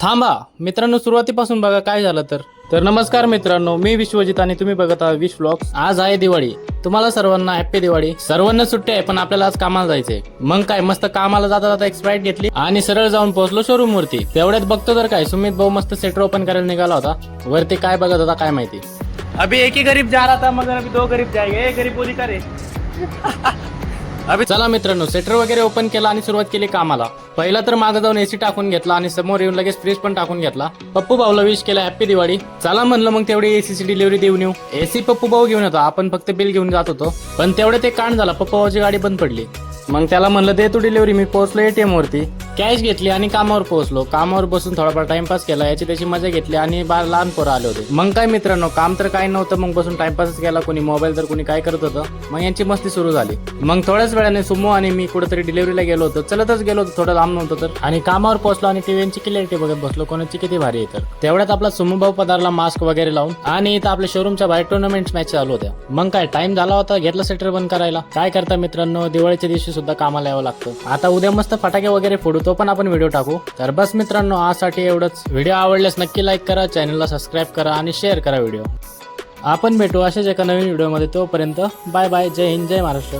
थांबा मित्रांनो, सुरुवातीपासून बघा काय झालं तर नमस्कार मित्रांनो, मी विश्वजित आणि तुम्ही बघत आहात विश व्लॉग्स. आज आहे दिवाळी. तुम्हाला सर्वांना हॅप्पी दिवाळी. सर्वांना सुट्टी आहे पण आपल्याला आज कामाला जायचंय. मग काय मस्त कामाला जाता जाता एक स्प्राईट घेतली आणि सरळ जाऊन पोहोचलो शोरूम वरती. तेवढ्यात बघतो तर काय सुमित भाऊ मस्त सेटर ओपन करायला निघाला होता. वरती काय बघत होता काय माहिती. अभी एक ही गरीब जा रहा था मगर अभी दो गरीब जाएंगे. एक गरीब बोली करे. अभि चला मित्रांनो, सेटर वगैरे ओपन केला आणि सुरुवात केली कामाला. पहिला तर मागे जाऊन एसी टाकून घेतला आणि समोर येऊन लगेच फ्रीज पण टाकून घेतला. पप्पू भाऊला विश केला हॅप्पी दिवाळी. चला म्हणलं मग तेवढी एसीची डिलिव्हरी देऊन येऊ. एसी पप्पू भाऊ घेऊन येतो, आपण फक्त बिल घेऊन जात होतो. पण तेवढे ते कांड झाला, पप्पू भाऊची गाडी बंद पडली. मग त्याला म्हणलं दे तू डिलिव्हरी. मी पोहोचलो एटीएम वरती, कॅश घेतली आणि कामावर पोहोचलो. कामावर बसून थोडाफार टाइमपास केला, याची त्याची मजा घेतली आणि लहान पोरं आले होते. मग काय मित्रांनो, काम तर काही नव्हतं, मग बसून टाइमपासच केला. कोणी मोबाईल तर कोणी काय करत होतं. मग यांची मस्ती सुरू झाली. मग थोड्याच वेळाने सुमो आणि मी कुठेतरी डिलिव्हरीला गेलो होतो. चलतच गेलो होतो, थोडं लांब नव्हतं तर. आणि कामावर पोहोचलो आणि टीव्हीची क्लिअरिटी बघत बसलो कोणाची किती भारी आहे तर. तेवढ्यात आपला सुमो भाऊ पदारला मास्क वगैरे लावून. आणि इथं आपल्या शोरूमच्या बाहेर टुर्नामेंट मॅच चालू होत्या. मग काय टाइम झाला होता, घेतला सेटर बंद करायला. काय करता मित्रांनो, दिवाळीच्या दिवशी सुद्धा कामाला यावं लागतं. आता उद्या मस्त फटाके वगैरे फोडू, तो पण आपण व्हिडिओ टाकू. तर बस मित्रांनो, आजसाठी एवढंच. व्हिडिओ आवडल्यास नक्की लाईक करा, चॅनलला सबस्क्राईब करा आणि शेअर करा व्हिडिओ. आपण भेटू अशाच एका नवीन व्हिडिओमध्ये. तोपर्यंत बाय बाय. जय हिंद, जय महाराष्ट्र.